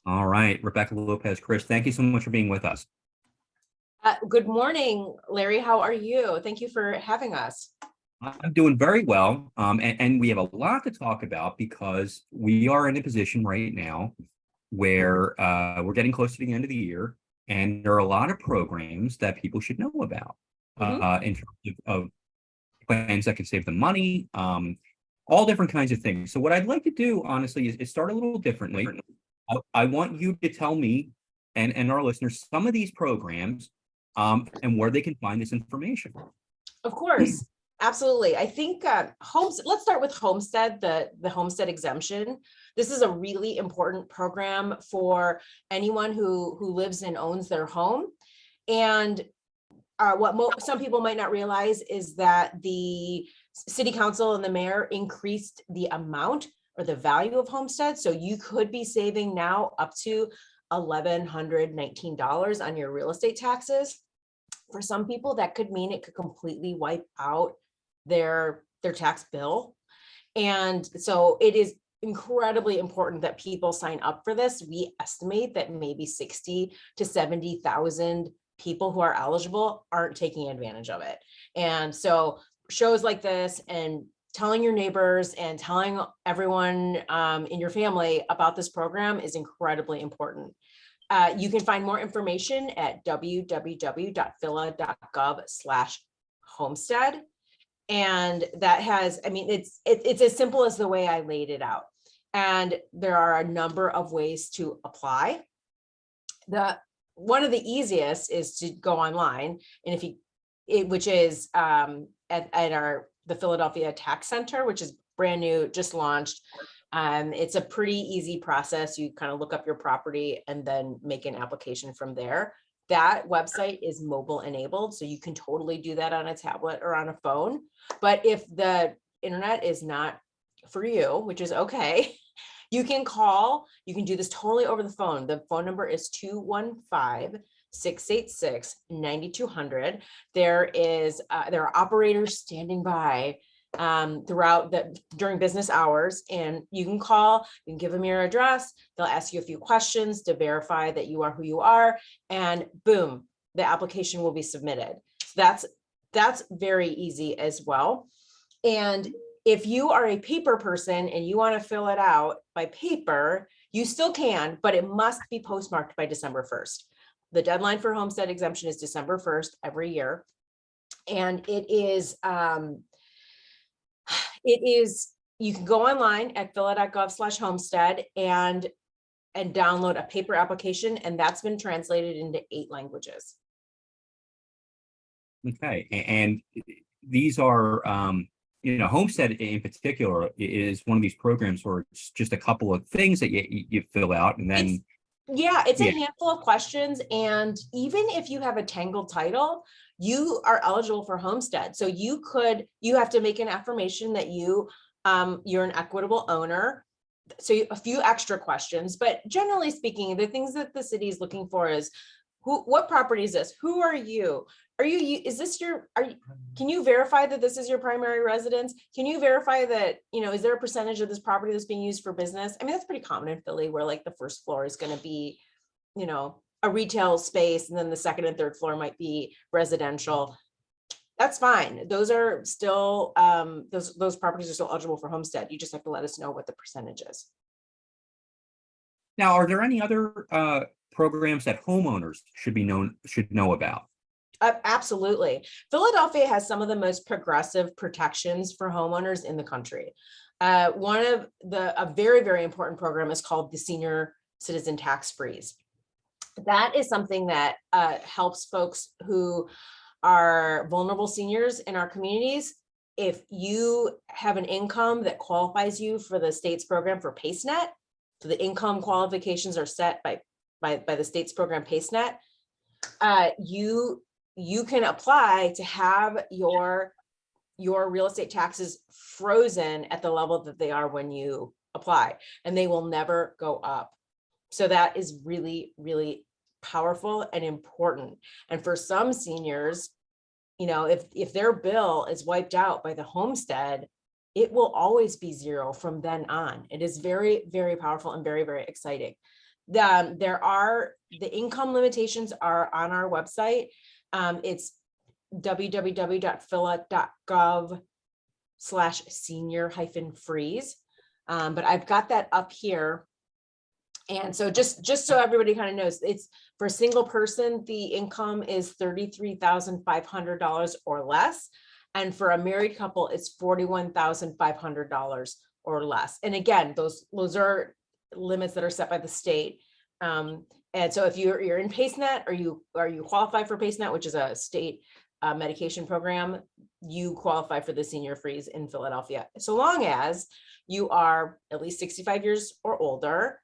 All right, Rebecca Lopez, Chris, thank you so much for being with us. Good morning, Larry. How are you? Thank you for having us. I'm doing very well, and we have a lot to talk about because we are in a position right now where we're getting close to the end of the year, and there are a lot of programs that people should know about Mhm. in terms of plans that can save them money, all different kinds of things. So what I'd like to do, honestly, is start a little differently. I want you to tell me and our listeners some of these programs and where they can find this information. Of course, absolutely. I think homes. Let's start with Homestead, the Homestead exemption. This is a really important program for anyone who lives and owns their home. And some people might not realize is that the city council and the mayor increased the amount or the value of homestead. So you could be saving now up to $1,119 on your real estate taxes. For some people, that could mean it could completely wipe out their tax bill. And so it is incredibly important that people sign up for this. We estimate that maybe 60 to 70,000 people who are eligible aren't taking advantage of it. And so shows like this and telling your neighbors and telling everyone in your family about this program is incredibly important. You can find more information at www.phila.gov/homestead. And that has, I mean, it's as simple as the way I laid it out. And there are a number of ways to apply. One of the easiest is to go online, and which is at the Philadelphia Tax Center, which is brand new, just launched. It's a pretty easy process. You kind of look up your property and then make an application from there. That website is mobile enabled, so you can totally do that on a tablet or on a phone. But if the internet is not for you, which is okay, you can call. You can do this totally over the phone. The phone number is 215-686-9200. There are operators standing by during business hours, and you can call, you can give them your address, they'll ask you a few questions to verify that you are who you are, and boom, the application will be submitted. So that's very easy as well. And if you are a paper person and you want to fill it out by paper, you still can, but it must be postmarked by December 1st. The deadline for homestead exemption is December 1st every year. And you can go online at phila.gov/homestead and download a paper application, and that's been translated into 8 languages. Okay, and these are Homestead in particular is one of these programs where it's just a couple of things that you fill out, and then it's a handful of questions. And even if you have a tangled title, you are eligible for homestead. So you have to make an affirmation that you're an equitable owner. So a few extra questions, but generally speaking, the things that the city is looking for is what property is this? Who are you? Can you verify that this is your primary residence? Can you verify that, is there a percentage of this property that's being used for business? I mean, that's pretty common in Philly, where like the first floor is going to be, a retail space, and then the second and third floor might be residential. That's fine. Those are still, those properties are still eligible for homestead. You just have to let us know what the percentage is. Now, are there any other programs that homeowners should know about? Absolutely. Philadelphia has some of the most progressive protections for homeowners in the country. One of a very, very important program is called the Senior Citizen Tax Freeze. That is something that helps folks who are vulnerable seniors in our communities. If you have an income that qualifies you for the state's program for PACENet, so the income qualifications are set by the state's program PACENet, you can apply to have your real estate taxes frozen at the level that they are when you apply, and they will never go up. So that is really, really powerful and important. And for some seniors, if their bill is wiped out by the homestead, it will always be zero from then on. It is very, very powerful and very, very exciting. The income limitations are on our website. It's www.phila.gov/senior-freeze. But I've got that up here. And so just so everybody kind of knows, it's for a single person, the income is $33,500 or less. And for a married couple, it's $41,500 or less. And again, those are limits that are set by the state. And so if you're in PaceNet, or you qualify for PaceNet, which is a state medication program, you qualify for the senior freeze in Philadelphia, so long as you are at least 65 years or older,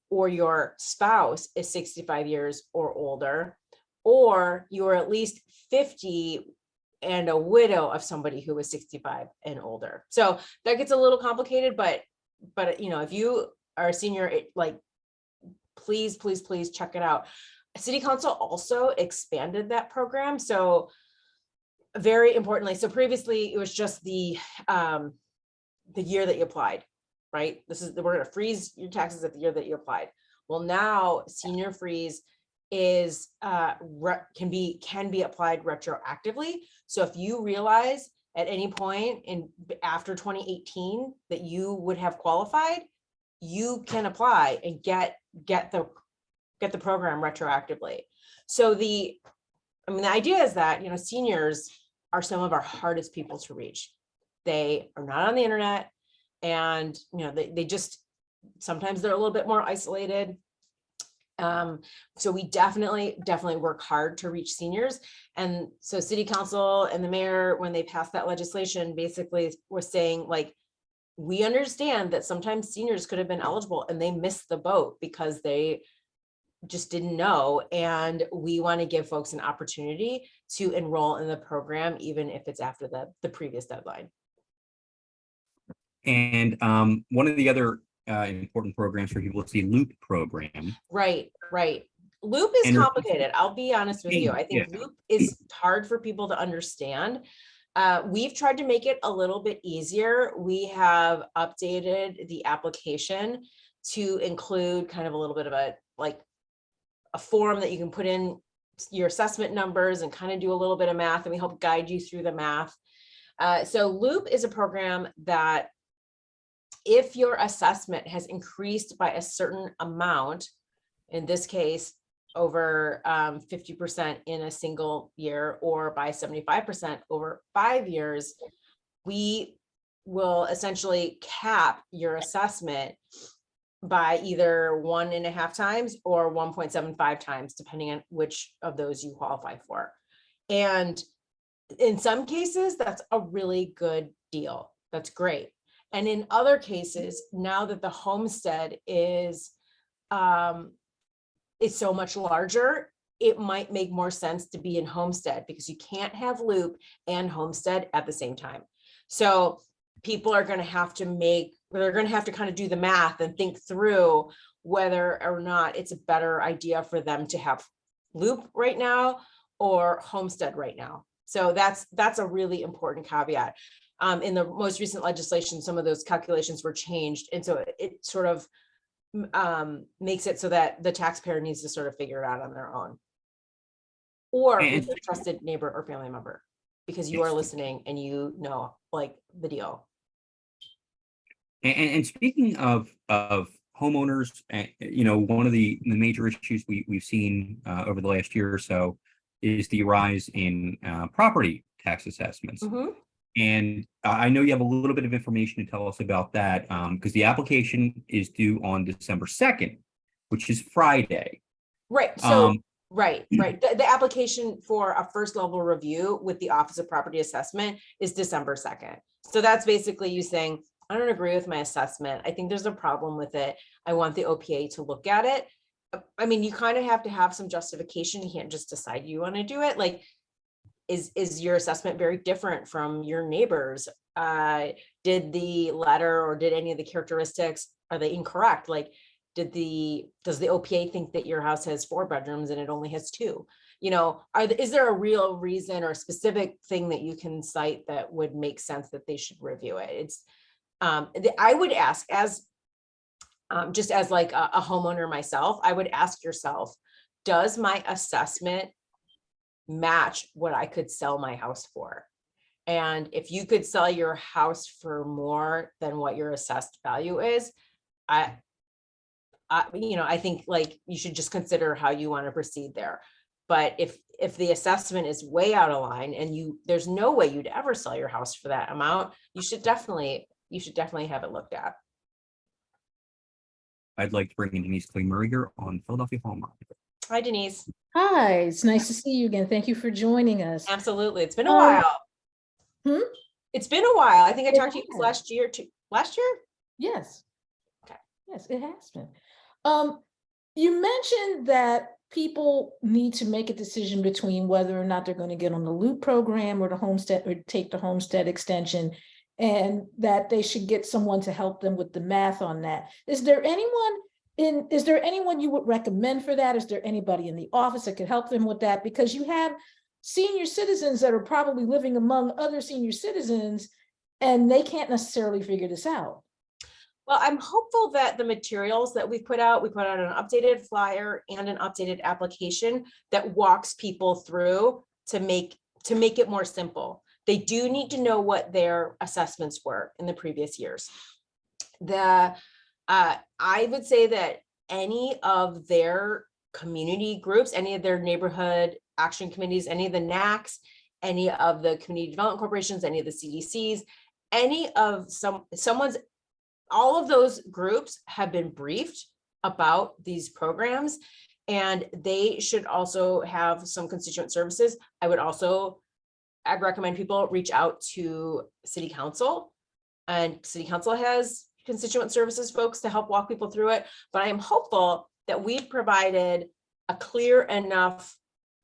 or your spouse is 65 years or older, or you are at least 50 and a widow of somebody who was 65 and older. So that gets a little complicated, but if you are a senior, please check it out. City Council also expanded that program. So very importantly, so previously it was just the year that you applied, right? We're going to freeze your taxes at the year that you applied. Well, now senior freeze is can be applied retroactively. So if you realize at any point after 2018 that you would have qualified, you can apply and get the program retroactively. So the idea is that, seniors are some of our hardest people to reach. They are not on the internet, and they just, sometimes they're a little bit more isolated. So we definitely work hard to reach seniors. And so City Council and the mayor, when they passed that legislation, basically was saying, like, we understand that sometimes seniors could have been eligible and they missed the boat because they just didn't know. And we want to give folks an opportunity to enroll in the program, even if it's after the previous deadline. And one of the other important programs for people is the Loop program. Right. Loop is complicated. I'll be honest with you. I think Loop is hard for people to understand. We've tried to make it a little bit easier. We have updated the application to include kind of a little bit of a form that you can put in your assessment numbers and kind of do a little bit of math, and we help guide you through the math. So Loop is a program that if your assessment has increased by a certain amount, in this case, over 50% in a single year, or by 75% over 5 years, we will essentially cap your assessment by either 1.5 times or 1.75 times, depending on which of those you qualify for. And in some cases, that's a really good deal. That's great. And in other cases, now that the homestead is so much larger, it might make more sense to be in homestead, because you can't have Loop and homestead at the same time. So people are going to have to kind of do the math and think through whether or not it's a better idea for them to have Loop right now or homestead right now. So that's a really important caveat. In the most recent legislation, some of those calculations were changed. And so it sort of makes it so that the taxpayer needs to sort of figure it out on their own, or with a trusted neighbor or family member, because you are listening and the deal. And speaking of homeowners, one of the major issues we've seen over the last year or so is the rise in property tax assessments. Mm-hmm. And I know you have a little bit of information to tell us about that, because the application is due on December 2nd, which is Friday. Right. So right. The application for a first level review with the Office of Property Assessment is December 2nd. So that's basically you saying, I don't agree with my assessment. I think there's a problem with it. I want the OPA to look at it. I mean, you kind of have to have some justification. You can't just decide you want to do it. Like, is your assessment very different from your neighbors? Did the letter or did any of the characteristics, are they incorrect? Like, does the OPA think that your house has 4 bedrooms and it only has 2? Is there a real reason or a specific thing that you can cite that would make sense that they should review it? I would ask, as just as like a homeowner myself, I would ask yourself, does my assessment match what I could sell my house for? And if you could sell your house for more than what your assessed value is, I think like you should just consider how you want to proceed there. But if the assessment is way out of line and there's no way you'd ever sell your house for that amount, you should definitely have it looked at. I'd like to bring in Denise Clay-Murriger on Philadelphia Home Market. Hi, Denise. Hi, it's nice to see you again. Thank you for joining us. Absolutely. It's been a while. It's been a while. I think I talked to you last year too. Last year? Yes. Okay. Yes, it has been. You mentioned that people need to make a decision between whether or not they're going to get on the LOOP program or the homestead or take the homestead extension, and that they should get someone to help them with the math on that. Is there anyone you would recommend for that? Is there anybody in the office that could help them with that? Because you have senior citizens that are probably living among other senior citizens and they can't necessarily figure this out. Well, I'm hopeful that the materials that we put out an updated flyer and an updated application that walks people through to make it more simple. They do need to know what their assessments were in the previous years. I would say that any of their community groups, any of their neighborhood action committees, any of the NACs, any of the community development corporations, any of the CDCs, all of those groups have been briefed about these programs, and they should also have some constituent services. I'd recommend people reach out to City Council, and City Council has constituent services folks to help walk people through it. But I am hopeful that we've provided a clear enough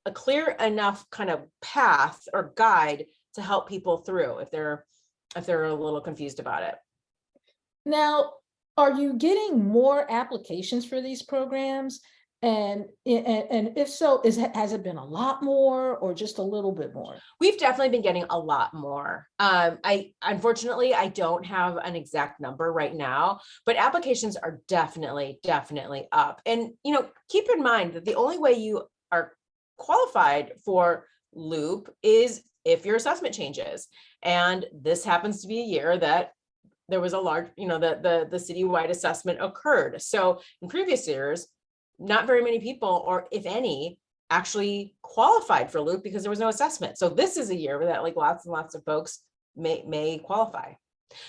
kind of path or guide to help people through if they're a little confused about it. Now, are you getting more applications for these programs? And if so, has it been a lot more or just a little bit more? We've definitely been getting a lot more. Unfortunately, I don't have an exact number right now, but applications are definitely up. And keep in mind that the only way you are qualified for LOOP is if your assessment changes. And this happens to be a year that there was a large, the citywide assessment occurred. So in previous years, not very many people, or if any, actually qualified for LOOP because there was no assessment. So this is a year that like lots and lots of folks may qualify.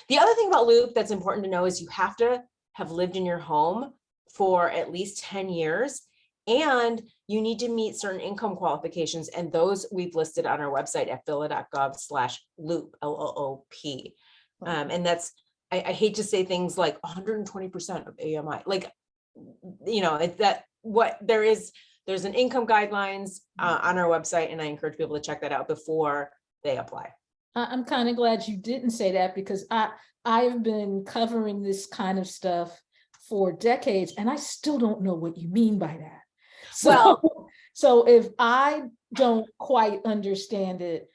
The other thing about LOOP that's important to know is you have to have lived in your home for at least 10 years, and you need to meet certain income qualifications. And those we've listed on our website at phila.gov/LOOP, LOOP. And that's, I hate to say things like 120% of AMI, like, there's an income guidelines on our website, and I encourage people to check that out before they apply. I'm kind of glad you didn't say that, because I've been covering this kind of stuff for decades and I still don't know what you mean by that. So if I don't quite understand it,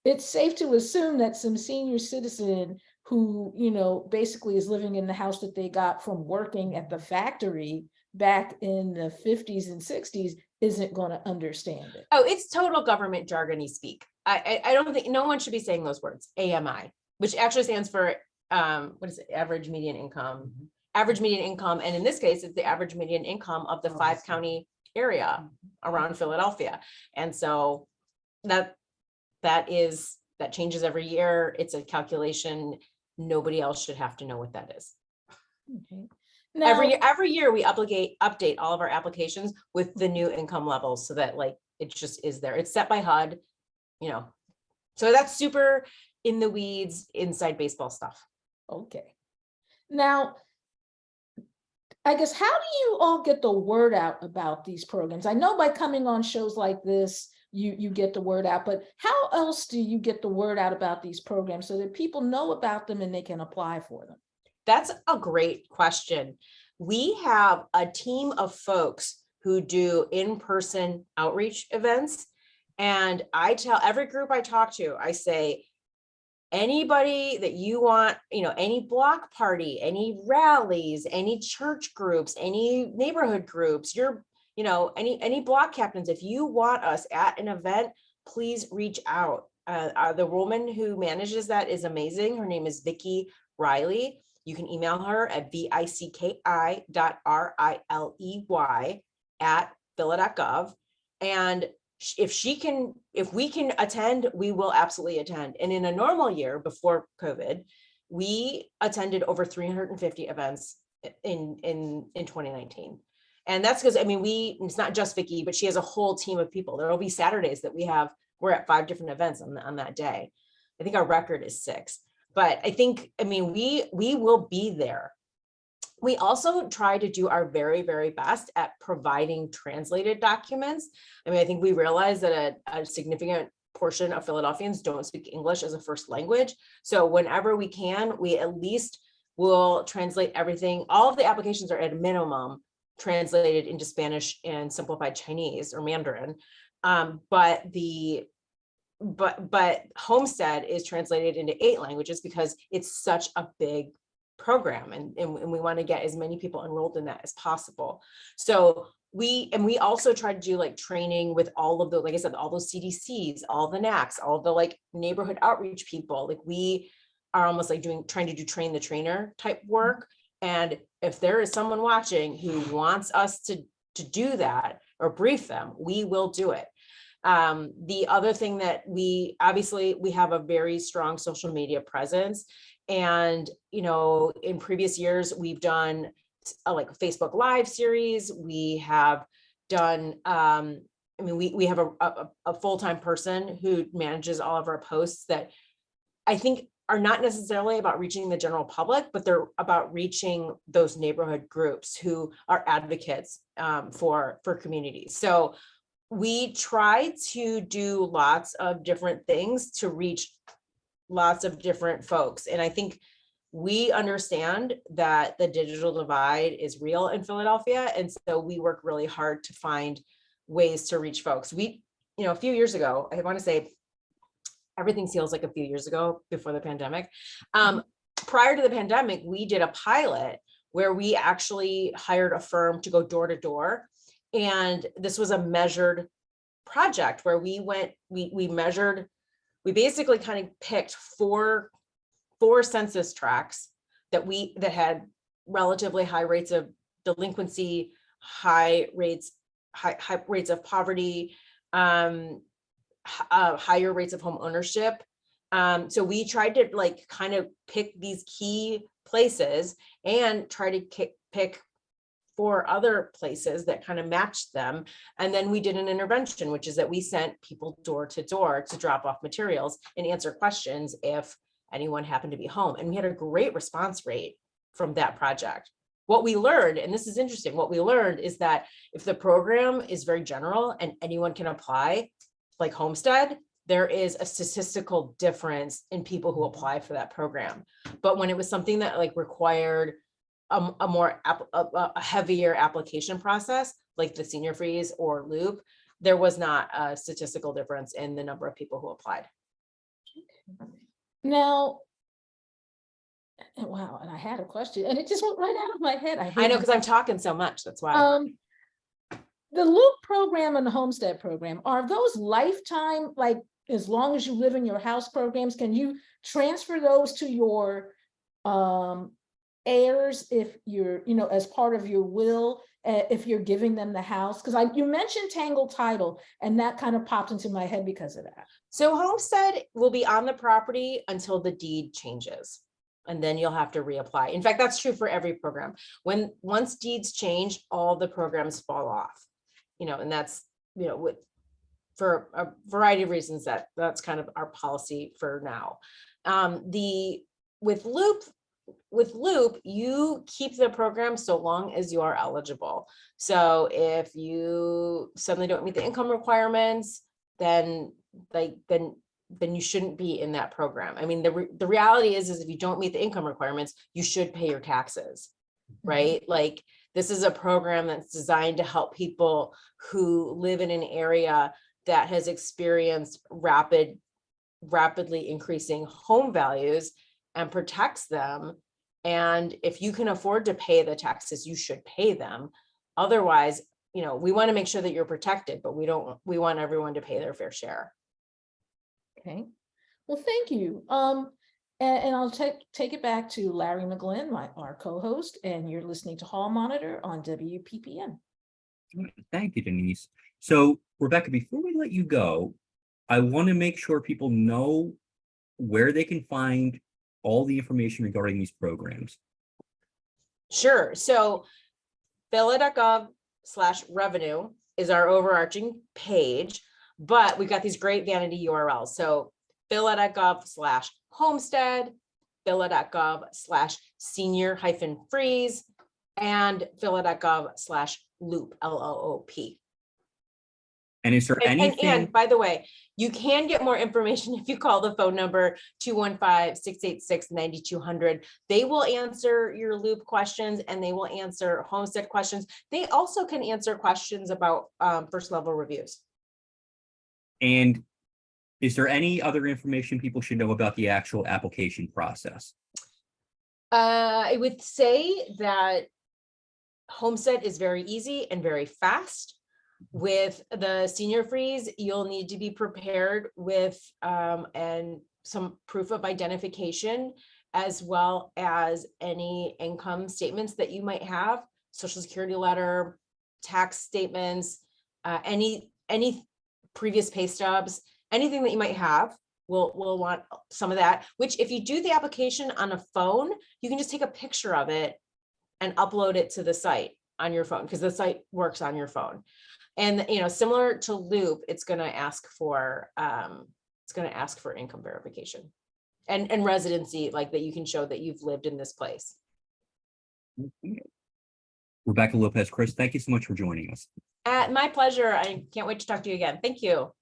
it's safe to assume that some senior citizen who, basically is living in the house that they got from working at the factory back in the 50s and 60s isn't going to understand it. Oh, it's total government jargony speak. I don't think, no one should be saying those words, AMI, which actually stands for, what is it? Average median income. Average median income. And in this case, it's the average median income of the 5-county area around Philadelphia. And so that changes every year. It's a calculation. Nobody else should have to know what that is. Okay. Now, Every year we update all of our applications with the new income levels so that like it just is there. It's set by HUD, so that's super in the weeds, inside baseball stuff. okay. Now, I guess, how do you all get the word out about these programs? I know by coming on shows like this, you get the word out, but how else do you get the word out about these programs so that people know about them and they can apply for them? That's a great question. We have a team of folks who do in-person outreach events. And I tell every group I talk to, I say, anybody that you want, any block party, any rallies, any church groups, any neighborhood groups, any block captains, if you want us at an event, please reach out. The woman who manages that is amazing. Her name is Vicki Riley. You can email her at vicki.riley@phila.gov. And if we can attend, we will absolutely attend. And in a normal year before COVID, we attended over 350 events in 2019. And that's because, it's not just Vicki, but she has a whole team of people. There will be Saturdays that we're at 5 different events on that day. I think our record is 6, but I think, we will be there. We also try to do our very, very best at providing translated documents. I think we realize that a significant portion of Philadelphians don't speak English as a first language. So whenever we can, we at least will translate everything. All of the applications are at a minimum translated into Spanish and simplified Chinese or Mandarin. But Homestead is translated into 8 languages because it's such a big program, and we want to get as many people enrolled in that as possible. So we also try to do like training with all of the, like I said, all those CDCs, all the NACs, all the like neighborhood outreach people. Like we are almost like trying to do train the trainer type work. And if there is someone watching who wants us to do that or brief them, we will do it. The other thing that we have a very strong social media presence. And, in previous years, we've done like a Facebook Live series. We have done, we have a full-time person who manages all of our posts that I think are not necessarily about reaching the general public, but they're about reaching those neighborhood groups who are advocates for communities. So we try to do lots of different things to reach lots of different folks. And I think we understand that the digital divide is real in Philadelphia. And so we work really hard to find ways to reach folks. A few years ago, I want to say everything feels like a few years ago before the pandemic. Prior to the pandemic, we did a pilot where we actually hired a firm to go door to door. And this was a measured project where we measured. We basically kind of picked four census tracts that had relatively high rates of delinquency, high rates of poverty, higher rates of home ownership. So we tried to like kind of pick these key places and try to pick 4 other places that kind of matched them. And then we did an intervention, which is that we sent people door to door to drop off materials and answer questions if anyone happened to be home. And we had a great response rate from that project. What we learned, and this is interesting, what we learned is that if the program is very general and anyone can apply, like Homestead, there is a statistical difference in people who apply for that program. But when it was something that like required a heavier application process, like the Senior Freeze or Loop, there was not a statistical difference in the number of people who applied. Now, wow, and I had a question and it just went right out of my head. I know, because I'm talking so much, that's why. The Loop program and the Homestead program, are those lifetime, like as long as you live in your house programs? Can you transfer those to your heirs if you're, as part of your will, if you're giving them the house? Because you mentioned Tangle Title, and that kind of popped into my head because of that. So Homestead will be on the property until the deed changes, and then you'll have to reapply. In fact, that's true for every program. Once deeds change, all the programs fall off, and that's, for a variety of reasons that's kind of our policy for now. With Loop, you keep the program so long as you are eligible. So if you suddenly don't meet the income requirements, then you shouldn't be in that program. I mean, the reality is if you don't meet the income requirements, you should pay your taxes, right? Like, this is a program that's designed to help people who live in an area that has experienced rapid rapidly increasing home values and protects them. And if you can afford to pay the taxes, you should pay them. Otherwise, you know, we want to make sure that you're protected, but we want everyone to pay their fair share. Okay, well, thank you. And I'll take it back to Larry McGlynn, our co-host, and you're listening to Hall Monitor on WPPN. Thank you, Denise. So, Rebecca, before we let you go, I want to make sure people know where they can find all the information regarding these programs. Sure. So phila.gov/revenue is our overarching page, but we've got these great vanity URLs. So phila.gov/homestead, phila.gov/senior-freeze, and phila.gov/loop, LOOP. And is there anything? And by the way, you can get more information if you call the phone number 215-686-9200. They will answer your loop questions and they will answer homestead questions. They also can answer questions about first level reviews. And is there any other information people should know about the actual application process? I would say that homestead is very easy and very fast. With the senior freeze, you'll need to be prepared with and some proof of identification, as well as any income statements that you might have, social security letter, tax statements, any previous pay stubs, anything that you might have. We'll want some of that, which if you do the application on a phone, you can just take a picture of it and upload it to the site on your phone, because the site works on your phone. And, you know, similar to Loop, it's going to ask for income verification and residency, like that you can show that you've lived in this place. Rebecca Lopez Crist, thank you so much for joining us. My pleasure. I can't wait to talk to you again. Thank you.